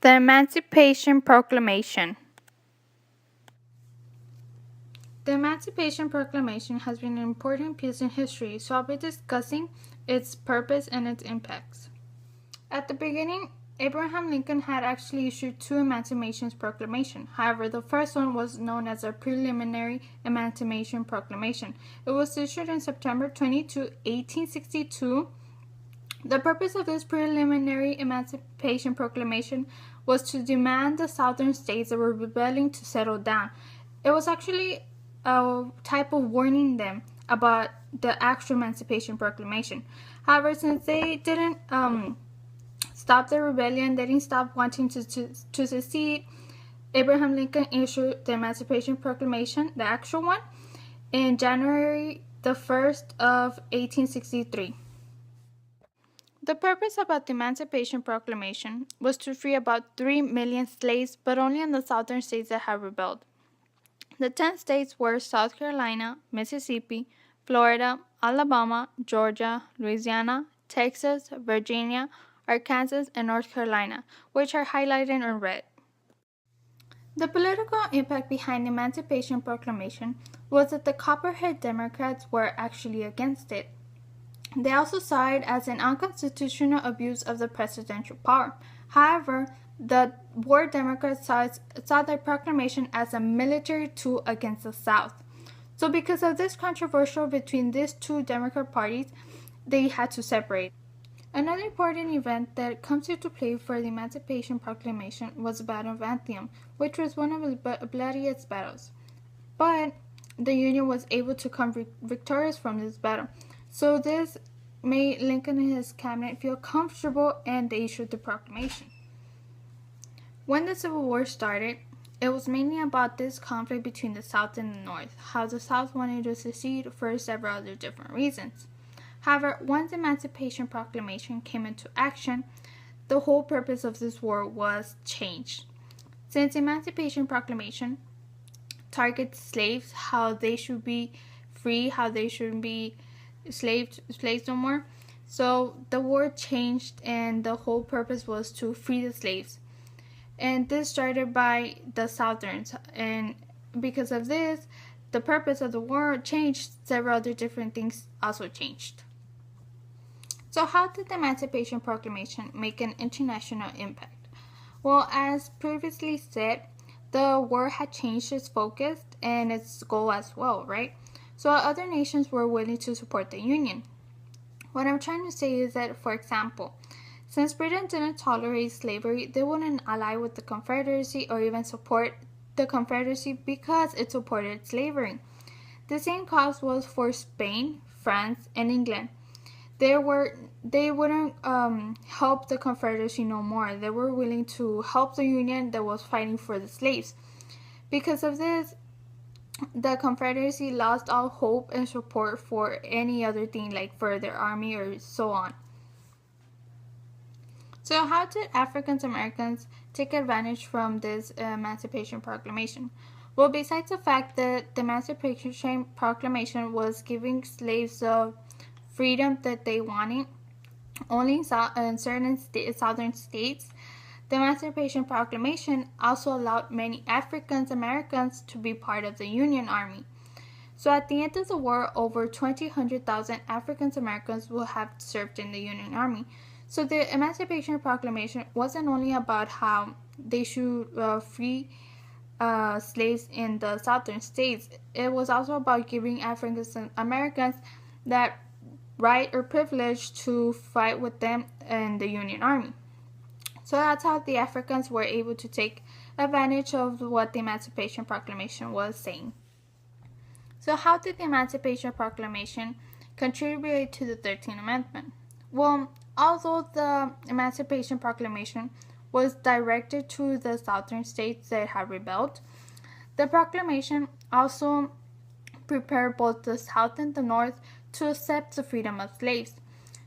The Emancipation Proclamation. The Emancipation Proclamation has been an important piece in history, so I'll be discussing its purpose and its impacts. At the beginning, Abraham Lincoln had actually issued two Emancipation Proclamations. However, the first one was known as a Preliminary Emancipation Proclamation. It was issued on September 22, 1862. The purpose of this preliminary Emancipation Proclamation was to demand the southern states that were rebelling to settle down. It was actually a type of warning them about the actual Emancipation Proclamation. However, since they didn't stop the rebellion, they didn't stop wanting to secede, Abraham Lincoln issued the Emancipation Proclamation, the actual one, in January the 1st of 1863. The purpose about the Emancipation Proclamation was to free about 3 million slaves, but only in the southern states that had rebelled. The 10 states were South Carolina, Mississippi, Florida, Alabama, Georgia, Louisiana, Texas, Virginia, Arkansas, and North Carolina, which are highlighted in red. The political impact behind the Emancipation Proclamation was that the Copperhead Democrats were actually against it. They also saw it as an unconstitutional abuse of the presidential power. However, the War Democrats saw the proclamation as a military tool against the South. So because of this controversial between these two Democrat parties, they had to separate. Another important event that comes into play for the Emancipation Proclamation was the Battle of Antietam, which was one of the bloodiest battles. But the Union was able to come victorious from this battle. So this made Lincoln and his cabinet feel comfortable, and they issued the proclamation. When the Civil War started, it was mainly about this conflict between the South and the North, how the South wanted to secede for several other different reasons. However, once the Emancipation Proclamation came into action, the whole purpose of this war was changed. Since the Emancipation Proclamation targets slaves, how they should be free, how they shouldn't be slaves no more. So the war changed, and the whole purpose was to free the slaves. And this started by the Southerns, and because of this, the purpose of the war changed. Several other different things also changed. So how did the Emancipation Proclamation make an international impact? Well, as previously said, the war had changed its focus and its goal as well, right? So other nations were willing to support the Union. What I'm trying to say is that, for example, since Britain didn't tolerate slavery, they wouldn't ally with the Confederacy or even support the Confederacy because it supported slavery. The same cause was for Spain, France, and England. They wouldn't help the Confederacy no more. They were willing to help the Union that was fighting for the slaves. Because of this, the Confederacy lost all hope and support for any other thing, like for their army or so on. So how did African Americans take advantage from this Emancipation Proclamation? Well, besides the fact that the Emancipation Proclamation was giving slaves the freedom that they wanted, only in certain southern states, the Emancipation Proclamation also allowed many African Americans to be part of the Union Army. So at the end of the war, over 200,000 African Americans will have served in the Union Army. So the Emancipation Proclamation wasn't only about how they should free slaves in the southern states. It was also about giving African Americans that right or privilege to fight with them in the Union Army. So that's how the Africans were able to take advantage of what the Emancipation Proclamation was saying. So how did the Emancipation Proclamation contribute to the 13th Amendment? Well, although the Emancipation Proclamation was directed to the southern states that had rebelled, the proclamation also prepared both the South and the North to accept the freedom of slaves.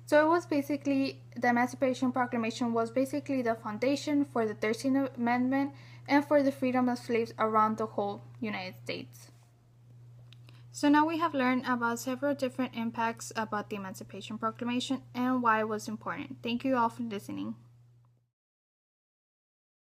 So it was basically, the Emancipation Proclamation was basically the foundation for the 13th Amendment and for the freedom of slaves around the whole United States. So now we have learned about several different impacts about the Emancipation Proclamation and why it was important. Thank you all for listening.